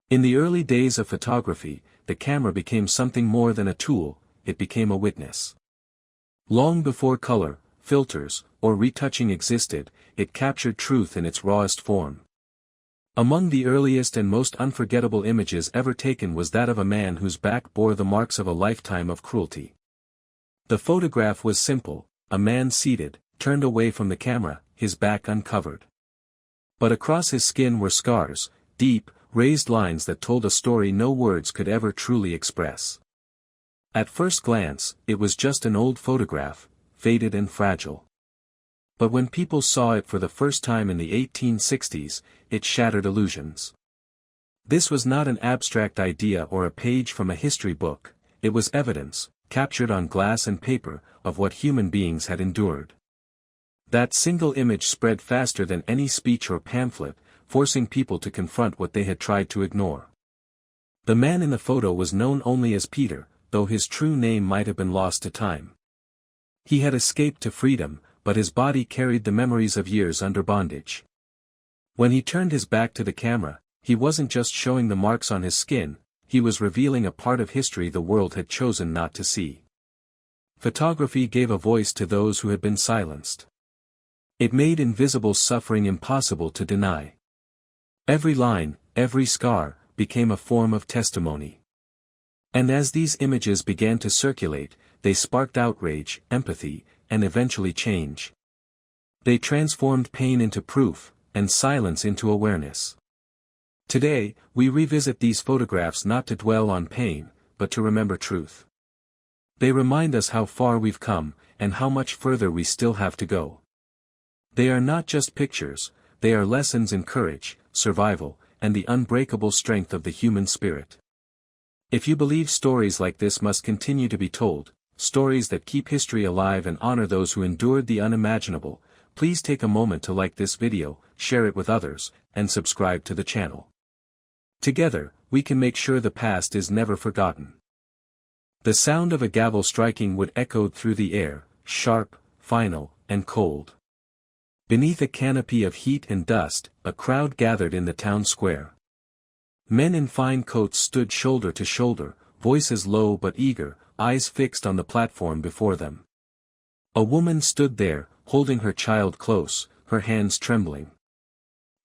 In the early days of photography, the camera became something more than a tool, it became a witness. Long before color, filters, or retouching existed, it captured truth in its rawest form. Among the earliest and most unforgettable images ever taken was that of a man whose back bore the marks of a lifetime of cruelty. The photograph was simple, a man seated, turned away from the camera, his back uncovered. But across his skin were scars, deep, raised lines that told a story no words could ever truly express. At first glance, it was just an old photograph, faded and fragile. But when people saw it for the first time in the 1860s, it shattered illusions. This was not an abstract idea or a page from a history book, it was evidence, captured on glass and paper, of what human beings had endured. That single image spread faster than any speech or pamphlet, forcing people to confront what they had tried to ignore. The man in the photo was known only as Peter, though his true name might have been lost to time. He had escaped to freedom, but his body carried the memories of years under bondage. When he turned his back to the camera, he wasn't just showing the marks on his skin, he was revealing a part of history the world had chosen not to see. Photography gave a voice to those who had been silenced. It made invisible suffering impossible to deny. Every line, every scar, became a form of testimony. And as these images began to circulate, they sparked outrage, empathy, and eventually change. They transformed pain into proof, and silence into awareness. Today, we revisit these photographs not to dwell on pain, but to remember truth. They remind us how far we've come, and how much further we still have to go. They are not just pictures, they are lessons in courage, survival, and the unbreakable strength of the human spirit. If you believe stories like this must continue to be told, stories that keep history alive and honor those who endured the unimaginable, please take a moment to like this video, share it with others, and subscribe to the channel. Together, we can make sure the past is never forgotten. The sound of a gavel striking would echo through the air, sharp, final, and cold. Beneath a canopy of heat and dust, a crowd gathered in the town square. Men in fine coats stood shoulder to shoulder, voices low but eager, eyes fixed on the platform before them. A woman stood there, holding her child close, her hands trembling.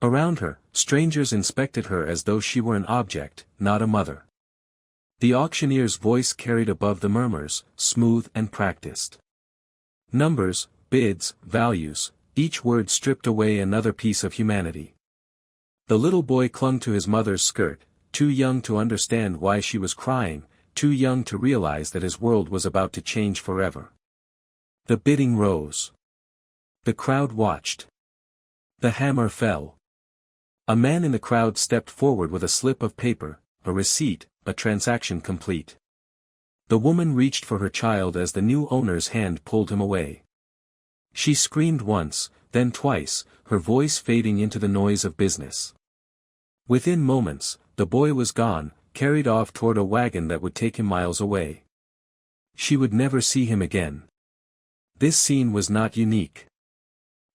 Around her, strangers inspected her as though she were an object, not a mother. The auctioneer's voice carried above the murmurs, smooth and practiced. Numbers, bids, values, each word stripped away another piece of humanity. The little boy clung to his mother's skirt, too young to understand why she was crying, too young to realize that his world was about to change forever. The bidding rose. The crowd watched. The hammer fell. A man in the crowd stepped forward with a slip of paper, a receipt, a transaction complete. The woman reached for her child as the new owner's hand pulled him away. She screamed once, then twice, her voice fading into the noise of business. Within moments, the boy was gone, carried off toward a wagon that would take him miles away. She would never see him again. This scene was not unique.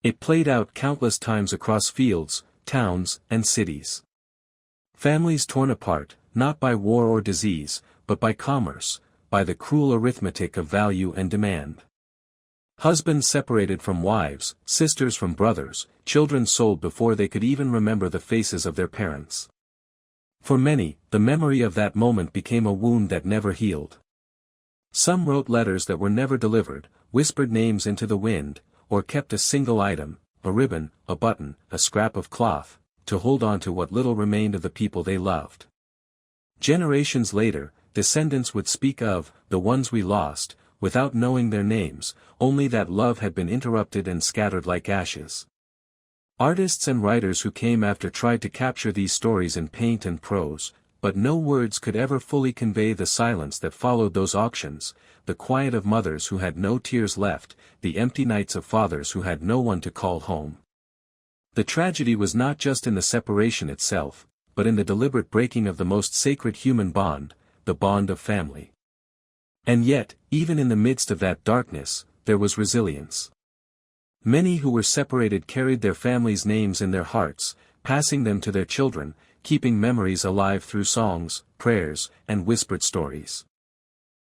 It played out countless times across fields, towns, and cities. Families torn apart, not by war or disease, but by commerce, by the cruel arithmetic of value and demand. Husbands separated from wives, sisters from brothers, children sold before they could even remember the faces of their parents. For many, the memory of that moment became a wound that never healed. Some wrote letters that were never delivered, whispered names into the wind, or kept a single item, a ribbon, a button, a scrap of cloth, to hold on to what little remained of the people they loved. Generations later, descendants would speak of the ones we lost, without knowing their names, only that love had been interrupted and scattered like ashes. Artists and writers who came after tried to capture these stories in paint and prose, but no words could ever fully convey the silence that followed those auctions, the quiet of mothers who had no tears left, the empty nights of fathers who had no one to call home. The tragedy was not just in the separation itself, but in the deliberate breaking of the most sacred human bond, the bond of family. And yet, even in the midst of that darkness, there was resilience. Many who were separated carried their families' names in their hearts, passing them to their children, keeping memories alive through songs, prayers, and whispered stories.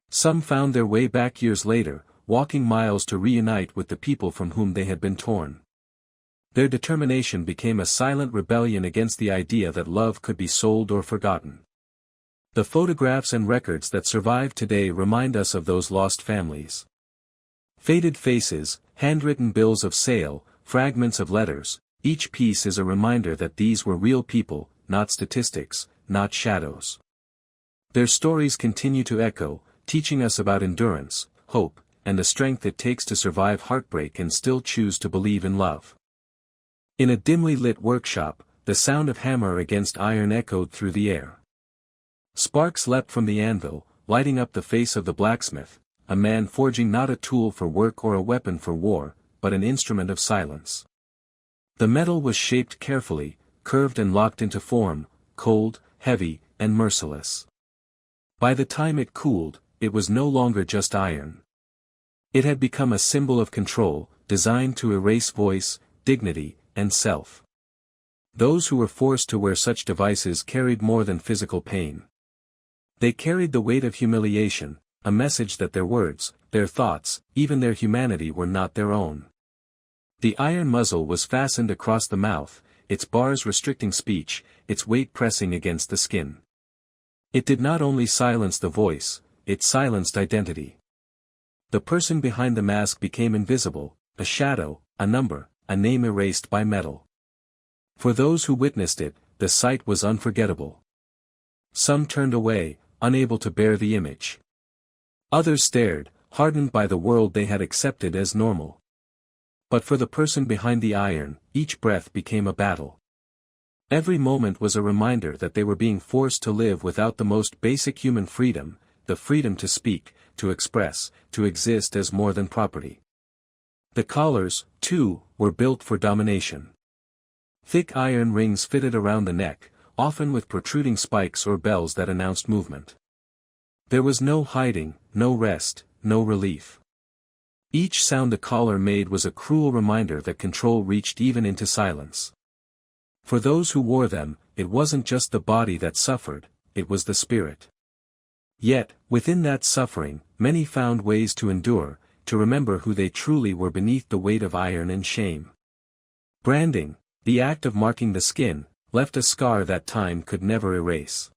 Some found their way back years later, walking miles to reunite with the people from whom they had been torn. Their determination became a silent rebellion against the idea that love could be sold or forgotten. The photographs and records that survive today remind us of those lost families. Faded faces, handwritten bills of sale, fragments of letters, each piece is a reminder that these were real people, not statistics, not shadows. Their stories continue to echo, teaching us about endurance, hope, and the strength it takes to survive heartbreak and still choose to believe in love. In a dimly lit workshop, the sound of hammer against iron echoed through the air. Sparks leapt from the anvil, lighting up the face of the blacksmith, a man forging not a tool for work or a weapon for war, but an instrument of silence. The metal was shaped carefully, curved and locked into form, cold, heavy, and merciless. By the time it cooled, it was no longer just iron. It had become a symbol of control, designed to erase voice, dignity, and self. Those who were forced to wear such devices carried more than physical pain. They carried the weight of humiliation, a message that their words, their thoughts, even their humanity were not their own. The iron muzzle was fastened across the mouth, its bars restricting speech, its weight pressing against the skin. It did not only silence the voice, it silenced identity. The person behind the mask became invisible, a shadow, a number, a name erased by metal. For those who witnessed it, the sight was unforgettable. Some turned away, unable to bear the image. Others stared, hardened by the world they had accepted as normal. But for the person behind the iron, each breath became a battle. Every moment was a reminder that they were being forced to live without the most basic human freedom, the freedom to speak, to express, to exist as more than property. The collars, too, were built for domination. Thick iron rings fitted around the neck, often with protruding spikes or bells that announced movement. There was no hiding, no rest, no relief. Each sound the collar made was a cruel reminder that control reached even into silence. For those who wore them, it wasn't just the body that suffered, it was the spirit. Yet, within that suffering, many found ways to endure, to remember who they truly were beneath the weight of iron and shame. Branding, the act of marking the skin, left a scar that time could never erase.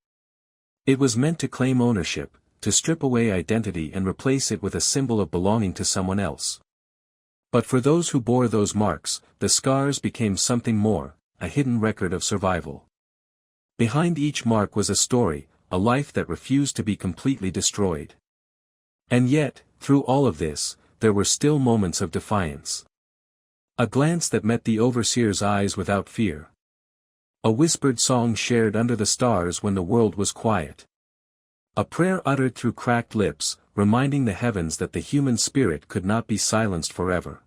It was meant to claim ownership, to strip away identity and replace it with a symbol of belonging to someone else. But for those who bore those marks, the scars became something more, a hidden record of survival. Behind each mark was a story, a life that refused to be completely destroyed. And yet, through all of this, there were still moments of defiance. A glance that met the overseer's eyes without fear. A whispered song shared under the stars when the world was quiet. A prayer uttered through cracked lips, reminding the heavens that the human spirit could not be silenced forever.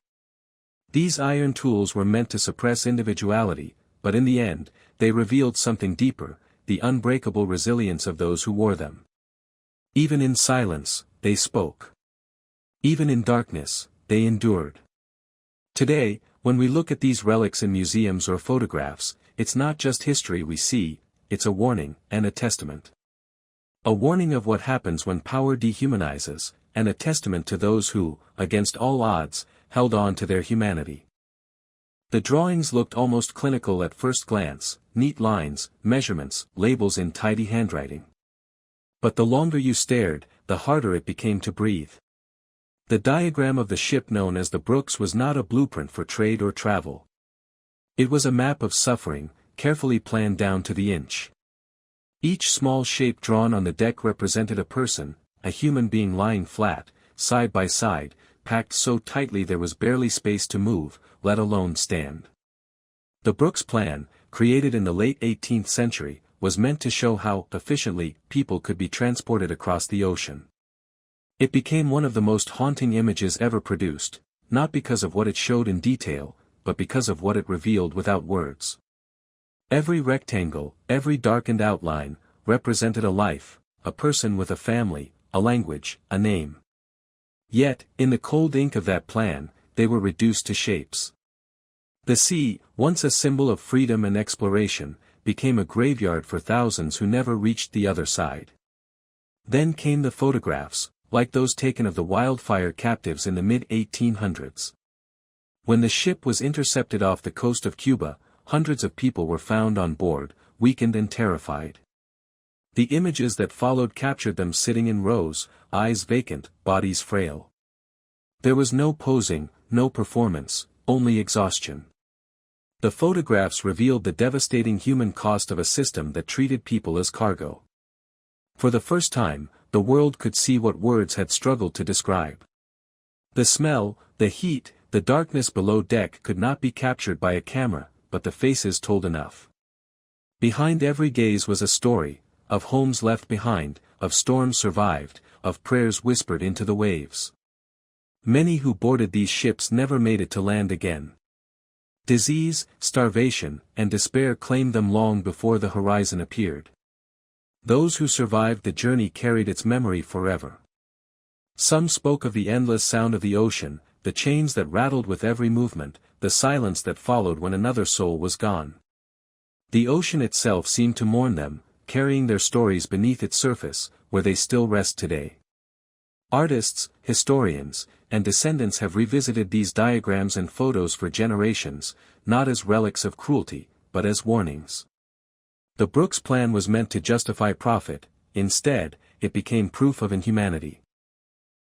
These iron tools were meant to suppress individuality, but in the end, they revealed something deeper, the unbreakable resilience of those who wore them. Even in silence, they spoke. Even in darkness, they endured. Today, when we look at these relics in museums or photographs, it's not just history we see, it's a warning and a testament. A warning of what happens when power dehumanizes, and a testament to those who, against all odds, held on to their humanity. The drawings looked almost clinical at first glance, neat lines, measurements, labels in tidy handwriting. But the longer you stared, the harder it became to breathe. The diagram of the ship known as the Brooks was not a blueprint for trade or travel. It was a map of suffering, carefully planned down to the inch. Each small shape drawn on the deck represented a person, a human being lying flat, side by side, packed so tightly there was barely space to move, let alone stand. The Brooks Plan, created in the late 18th century, was meant to show how efficiently people could be transported across the ocean. It became one of the most haunting images ever produced, not because of what it showed in detail, but because of what it revealed without words. Every rectangle, every darkened outline, represented a life, a person with a family, a language, a name. Yet, in the cold ink of that plan, they were reduced to shapes. The sea, once a symbol of freedom and exploration, became a graveyard for thousands who never reached the other side. Then came the photographs, like those taken of the wildfire captives in the mid-1800s. When the ship was intercepted off the coast of Cuba, hundreds of people were found on board, weakened and terrified. The images that followed captured them sitting in rows, eyes vacant, bodies frail. There was no posing, no performance, only exhaustion. The photographs revealed the devastating human cost of a system that treated people as cargo. For the first time, the world could see what words had struggled to describe. The smell, the heat, the darkness below deck could not be captured by a camera, but the faces told enough. Behind every gaze was a story, of homes left behind, of storms survived, of prayers whispered into the waves. Many who boarded these ships never made it to land again. Disease, starvation, and despair claimed them long before the horizon appeared. Those who survived the journey carried its memory forever. Some spoke of the endless sound of the ocean, the chains that rattled with every movement, the silence that followed when another soul was gone. The ocean itself seemed to mourn them, carrying their stories beneath its surface, where they still rest today. Artists, historians, and descendants have revisited these diagrams and photos for generations, not as relics of cruelty, but as warnings. The Brooks Plan was meant to justify profit, instead, it became proof of inhumanity.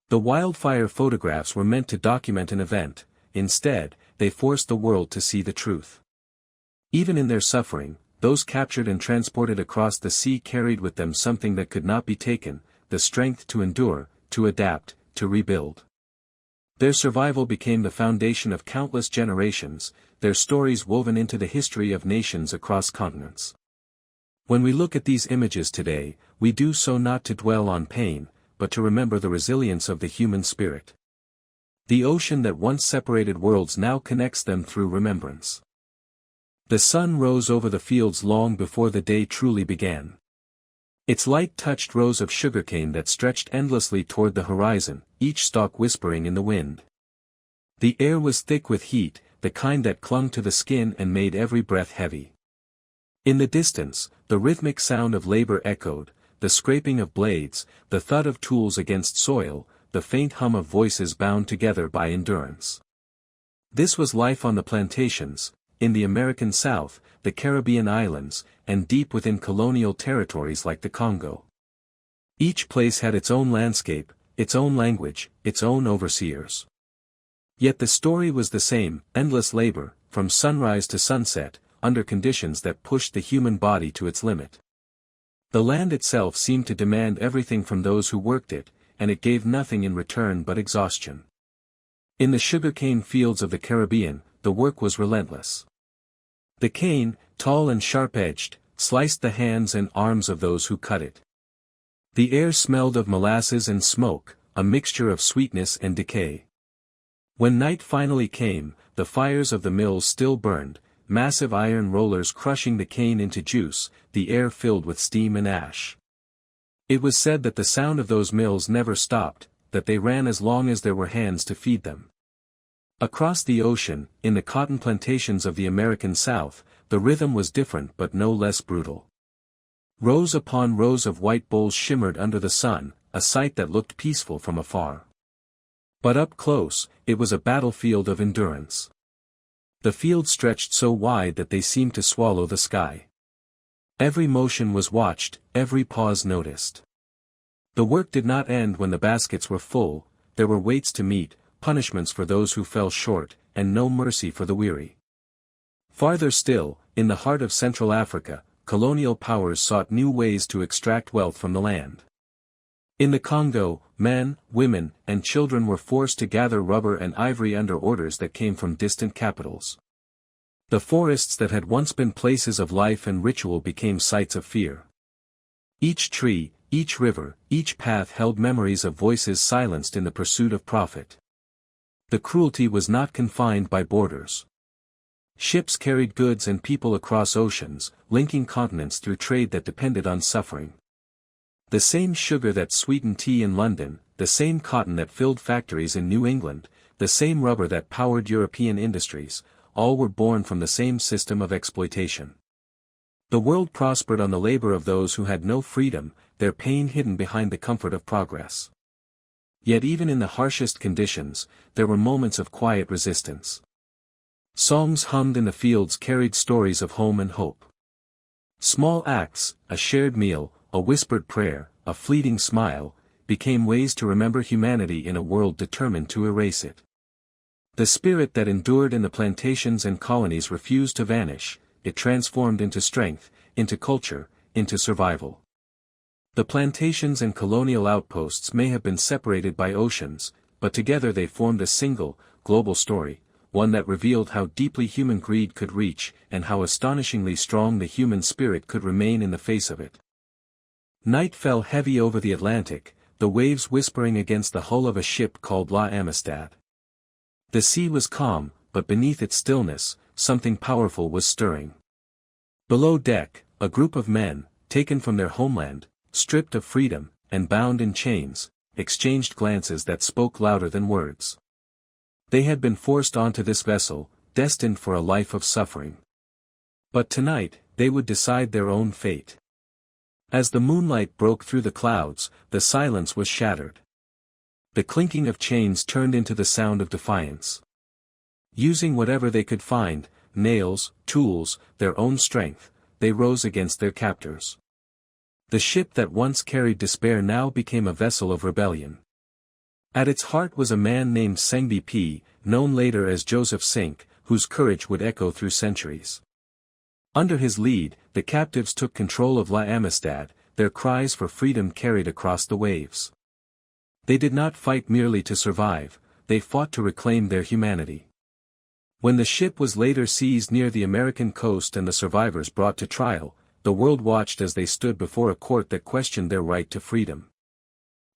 The wildfire photographs were meant to document an event, instead, they forced the world to see the truth. Even in their suffering, those captured and transported across the sea carried with them something that could not be taken, the strength to endure, to adapt, to rebuild. Their survival became the foundation of countless generations, their stories woven into the history of nations across continents. When we look at these images today, we do so not to dwell on pain, but to remember the resilience of the human spirit. The ocean that once separated worlds now connects them through remembrance. The sun rose over the fields long before the day truly began. Its light touched rows of sugarcane that stretched endlessly toward the horizon, each stalk whispering in the wind. The air was thick with heat, the kind that clung to the skin and made every breath heavy. In the distance, the rhythmic sound of labor echoed, the scraping of blades, the thud of tools against soil, the faint hum of voices bound together by endurance. This was life on the plantations, in the American South, the Caribbean islands, and deep within colonial territories like the Congo. Each place had its own landscape, its own language, its own overseers. Yet the story was the same, endless labor, from sunrise to sunset, under conditions that pushed the human body to its limit. The land itself seemed to demand everything from those who worked it, and it gave nothing in return but exhaustion. In the sugarcane fields of the Caribbean, the work was relentless. The cane, tall and sharp-edged, sliced the hands and arms of those who cut it. The air smelled of molasses and smoke, a mixture of sweetness and decay. When night finally came, the fires of the mills still burned, massive iron rollers crushing the cane into juice, the air filled with steam and ash. It was said that the sound of those mills never stopped, that they ran as long as there were hands to feed them. Across the ocean, in the cotton plantations of the American South, the rhythm was different but no less brutal. Rows upon rows of white bulls shimmered under the sun, a sight that looked peaceful from afar. But up close, it was a battlefield of endurance. The fields stretched so wide that they seemed to swallow the sky. Every motion was watched, every pause noticed. The work did not end when the baskets were full, there were weights to meet, punishments for those who fell short, and no mercy for the weary. Farther still, in the heart of Central Africa, colonial powers sought new ways to extract wealth from the land. In the Congo, men, women, and children were forced to gather rubber and ivory under orders that came from distant capitals. The forests that had once been places of life and ritual became sites of fear. Each tree, each river, each path held memories of voices silenced in the pursuit of profit. The cruelty was not confined by borders. Ships carried goods and people across oceans, linking continents through trade that depended on suffering. The same sugar that sweetened tea in London, the same cotton that filled factories in New England, the same rubber that powered European industries, all were born from the same system of exploitation. The world prospered on the labor of those who had no freedom, their pain hidden behind the comfort of progress. Yet even in the harshest conditions, there were moments of quiet resistance. Songs hummed in the fields carried stories of home and hope. Small acts, a shared meal, a whispered prayer, a fleeting smile, became ways to remember humanity in a world determined to erase it. The spirit that endured in the plantations and colonies refused to vanish, it transformed into strength, into culture, into survival. The plantations and colonial outposts may have been separated by oceans, but together they formed a single, global story, one that revealed how deeply human greed could reach and how astonishingly strong the human spirit could remain in the face of it. Night fell heavy over the Atlantic, the waves whispering against the hull of a ship called La Amistad. The sea was calm, but beneath its stillness, something powerful was stirring. Below deck, a group of men, taken from their homeland, stripped of freedom, and bound in chains, exchanged glances that spoke louder than words. They had been forced onto this vessel, destined for a life of suffering. But tonight, they would decide their own fate. As the moonlight broke through the clouds, the silence was shattered. The clinking of chains turned into the sound of defiance. Using whatever they could find, nails, tools, their own strength, they rose against their captors. The ship that once carried despair now became a vessel of rebellion. At its heart was a man named Sengbi P., known later as Joseph Sink, whose courage would echo through centuries. Under his lead, the captives took control of La Amistad, their cries for freedom carried across the waves. They did not fight merely to survive, they fought to reclaim their humanity. When the ship was later seized near the American coast and the survivors brought to trial, the world watched as they stood before a court that questioned their right to freedom.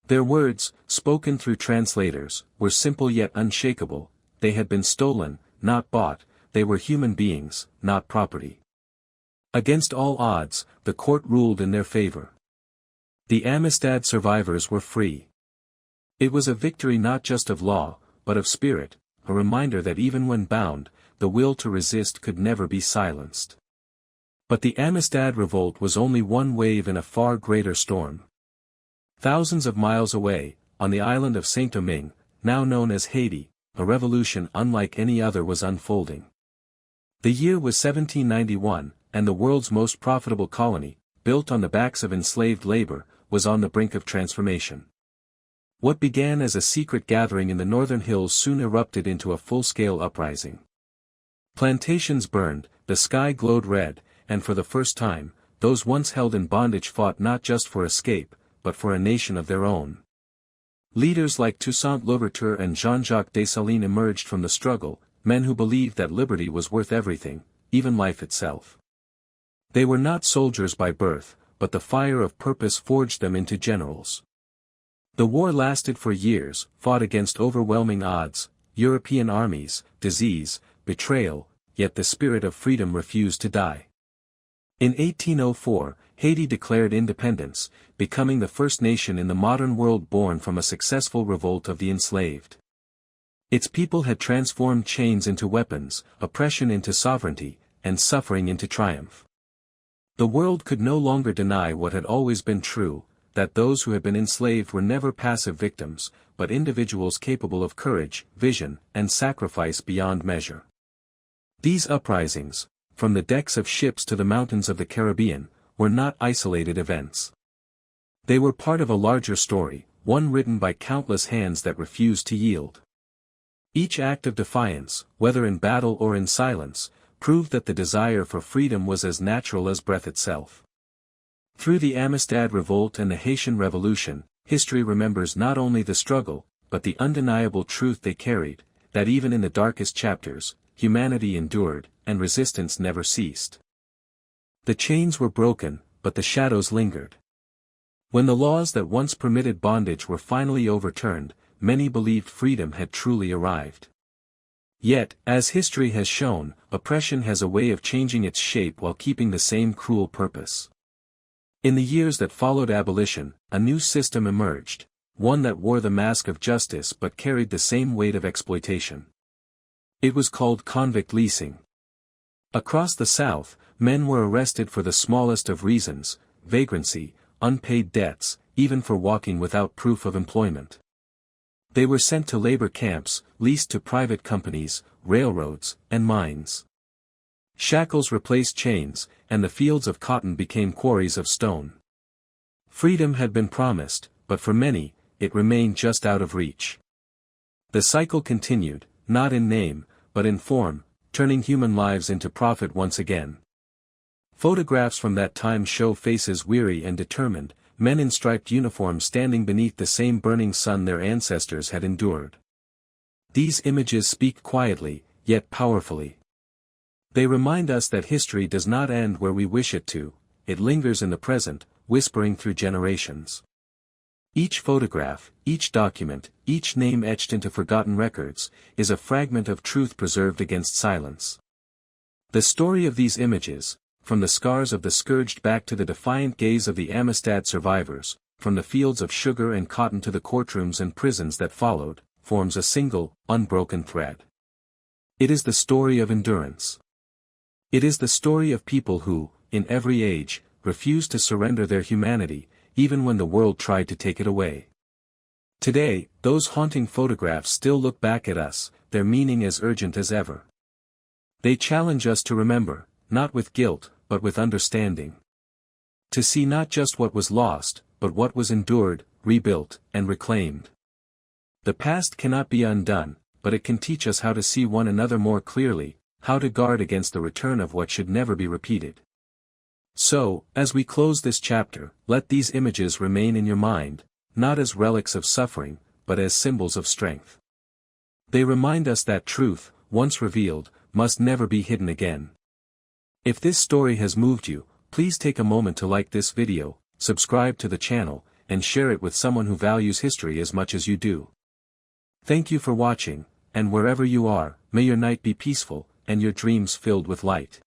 Their words, spoken through translators, were simple yet unshakable: they had been stolen, not bought, they were human beings, not property. Against all odds, the court ruled in their favor. The Amistad survivors were free. It was a victory not just of law, but of spirit, a reminder that even when bound, the will to resist could never be silenced. But the Amistad revolt was only one wave in a far greater storm. Thousands of miles away, on the island of Saint-Domingue, now known as Haiti, a revolution unlike any other was unfolding. The year was 1791, and the world's most profitable colony, built on the backs of enslaved labor, was on the brink of transformation. What began as a secret gathering in the northern hills soon erupted into a full-scale uprising. Plantations burned, the sky glowed red, and for the first time, those once held in bondage fought not just for escape, but for a nation of their own. Leaders like Toussaint Louverture and Jean-Jacques Dessalines emerged from the struggle, men who believed that liberty was worth everything, even life itself. They were not soldiers by birth, but the fire of purpose forged them into generals. The war lasted for years, fought against overwhelming odds, European armies, disease, betrayal, yet the spirit of freedom refused to die. In 1804, Haiti declared independence, becoming the first nation in the modern world born from a successful revolt of the enslaved. Its people had transformed chains into weapons, oppression into sovereignty, and suffering into triumph. The world could no longer deny what had always been true, that those who had been enslaved were never passive victims, but individuals capable of courage, vision, and sacrifice beyond measure. These uprisings, from the decks of ships to the mountains of the Caribbean, were not isolated events. They were part of a larger story, one written by countless hands that refused to yield. Each act of defiance, whether in battle or in silence, proved that the desire for freedom was as natural as breath itself. Through the Amistad Revolt and the Haitian Revolution, history remembers not only the struggle, but the undeniable truth they carried, that even in the darkest chapters, humanity endured, and resistance never ceased. The chains were broken, but the shadows lingered. When the laws that once permitted bondage were finally overturned, many believed freedom had truly arrived. Yet, as history has shown, oppression has a way of changing its shape while keeping the same cruel purpose. In the years that followed abolition, a new system emerged, one that wore the mask of justice but carried the same weight of exploitation. It was called convict leasing. Across the South, men were arrested for the smallest of reasons: vagrancy, unpaid debts, even for walking without proof of employment. They were sent to labor camps, leased to private companies, railroads, and mines. Shackles replaced chains, and the fields of cotton became quarries of stone. Freedom had been promised, but for many, it remained just out of reach. The cycle continued, not in name, but in form, turning human lives into profit once again. Photographs from that time show faces weary and determined, men in striped uniforms standing beneath the same burning sun their ancestors had endured. These images speak quietly, yet powerfully. They remind us that history does not end where we wish it to, it lingers in the present, whispering through generations. Each photograph, each document, each name etched into forgotten records, is a fragment of truth preserved against silence. The story of these images, from the scars of the scourged back to the defiant gaze of the Amistad survivors, from the fields of sugar and cotton to the courtrooms and prisons that followed, forms a single, unbroken thread. It is the story of endurance. It is the story of people who, in every age, refused to surrender their humanity, even when the world tried to take it away. Today, those haunting photographs still look back at us, their meaning as urgent as ever. They challenge us to remember, not with guilt, but with understanding. To see not just what was lost, but what was endured, rebuilt, and reclaimed. The past cannot be undone, but it can teach us how to see one another more clearly, how to guard against the return of what should never be repeated. So, as we close this chapter, let these images remain in your mind, not as relics of suffering, but as symbols of strength. They remind us that truth, once revealed, must never be hidden again. If this story has moved you, please take a moment to like this video, subscribe to the channel, and share it with someone who values history as much as you do. Thank you for watching, and wherever you are, may your night be peaceful, and your dreams filled with light.